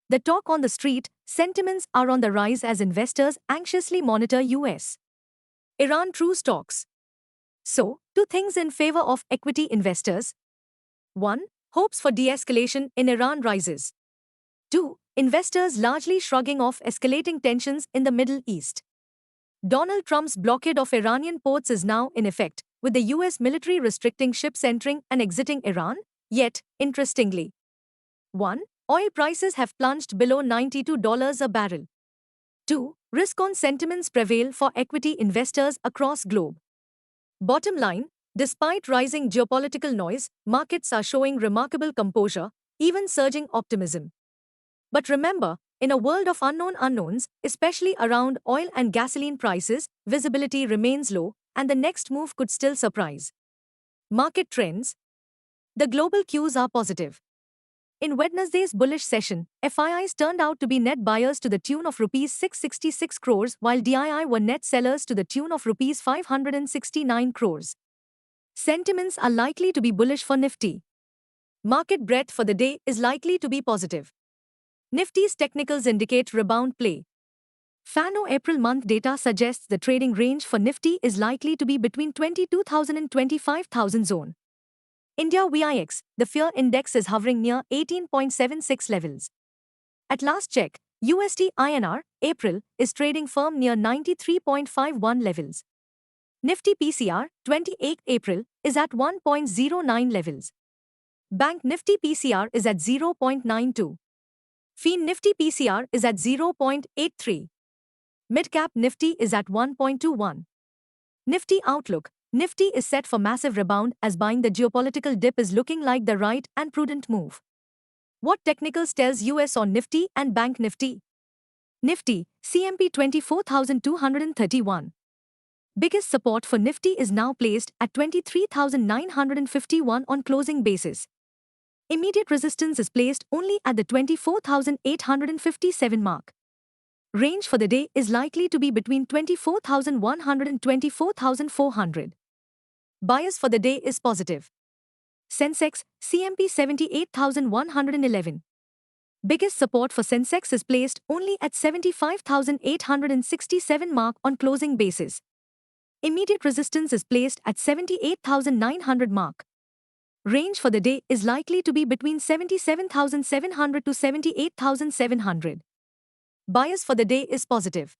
The talk on the street, sentiments are on the rise as investors anxiously monitor US Iran true stocks. So, two things in favor of equity investors. 1. Hopes for de-escalation in Iran rises. 2. Investors largely shrugging off escalating tensions in the Middle East. Donald Trump's blockade of Iranian ports is now in effect, with the US military restricting ships entering and exiting Iran. Yet, interestingly, 1. Oil prices have plunged below $92 a barrel. 2. Risk-on sentiments prevail for equity investors across globe. Bottom line, despite rising geopolitical noise, markets are showing remarkable composure, even surging optimism. But remember, in a world of unknown unknowns, especially around oil and gasoline prices, visibility remains low, and the next move could still surprise. Market trends. The global cues are positive. In Wednesday's bullish session, FIIs turned out to be net buyers to the tune of Rs 666 crores, while DII were net sellers to the tune of Rs 569 crores. Sentiments are likely to be bullish for Nifty. Market breadth for the day is likely to be positive. Nifty's technicals indicate rebound play. FANO April month data suggests the trading range for Nifty is likely to be between 22,000 and 25,000 zone. India VIX, the fear index is hovering near 18.76 levels. At last check, USD INR, April, is trading firm near 93.51 levels. Nifty PCR, 28 April, is at 1.09 levels. Bank Nifty PCR is at 0.92. FIN Nifty PCR is at 0.83. Midcap Nifty is at 1.21. Nifty Outlook. Nifty is set for massive rebound as buying the geopolitical dip is looking like the right and prudent move. What technicals tells US on Nifty and Bank Nifty? Nifty, CMP 24,231. Biggest support for Nifty is now placed at 23,951 on closing basis. Immediate resistance is placed only at the 24,857 mark. Range for the day is likely to be between 24,100 and 24,400. Bias for the day is positive. Sensex, CMP 78,111. Biggest support for Sensex is placed only at 75,867 mark on closing basis. Immediate resistance is placed at 78,900 mark. Range for the day is likely to be between 77,700 to 78,700. Bias for the day is positive.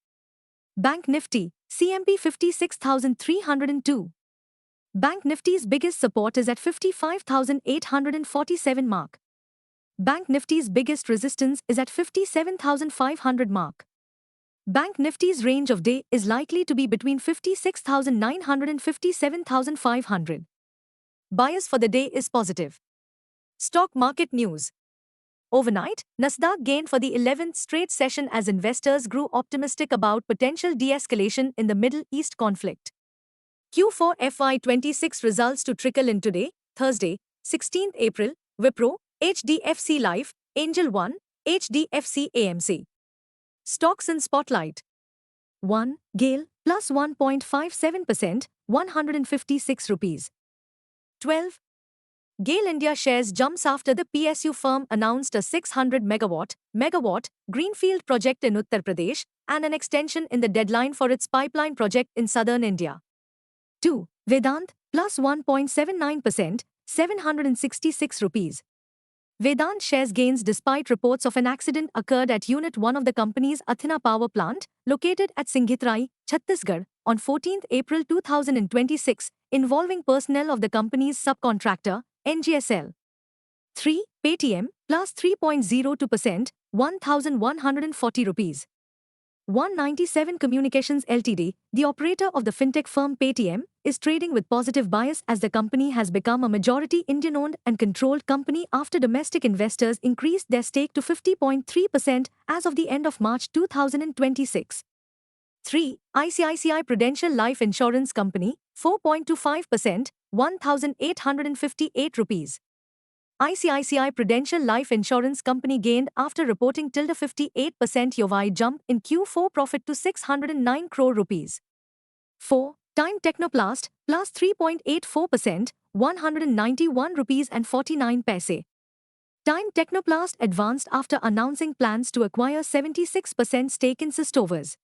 Bank Nifty, CMP 56,302. Bank Nifty's biggest support is at 55,847 mark. Bank Nifty's biggest resistance is at 57,500 mark. Bank Nifty's range of day is likely to be between 56,900 and 57,500. Bias for the day is positive. Stock market news. Overnight, Nasdaq gained for the 11th straight session as investors grew optimistic about potential de-escalation in the Middle East conflict. Q4 FY26 results to trickle in today, Thursday, 16th April, Wipro, HDFC Life, Angel One, HDFC AMC. Stocks in spotlight. 1. GAIL, plus 1.57%, 156 rupees. 12. GAIL India shares jumps after the PSU firm announced a 600 megawatt greenfield project in Uttar Pradesh and an extension in the deadline for its pipeline project in southern India. 2. Vedant, plus 1.79%, 766 rupees. Vedant shares gains despite reports of an accident occurred at Unit 1 of the company's Athena power plant, located at Singhitrayi, Chhattisgarh, on 14 April 2026, involving personnel of the company's subcontractor, NGSL. 3. Paytm, plus 3.02%, 1,140 rupees. 197 Communications Ltd, the operator of the fintech firm Paytm, is trading with positive bias as the company has become a majority Indian-owned and controlled company after domestic investors increased their stake to 50.3% as of the end of March 2026. 3. ICICI Prudential Life Insurance Company, 4.25%, 1,858 rupees. ICICI Prudential Life Insurance Company gained after reporting 58% YoY jump in Q4 profit to 609 crore rupees. 4. Time Technoplast, plus 3.84%, 191 rupees and 49 paise. Time Technoplast advanced after announcing plans to acquire 76% stake in Sistovers.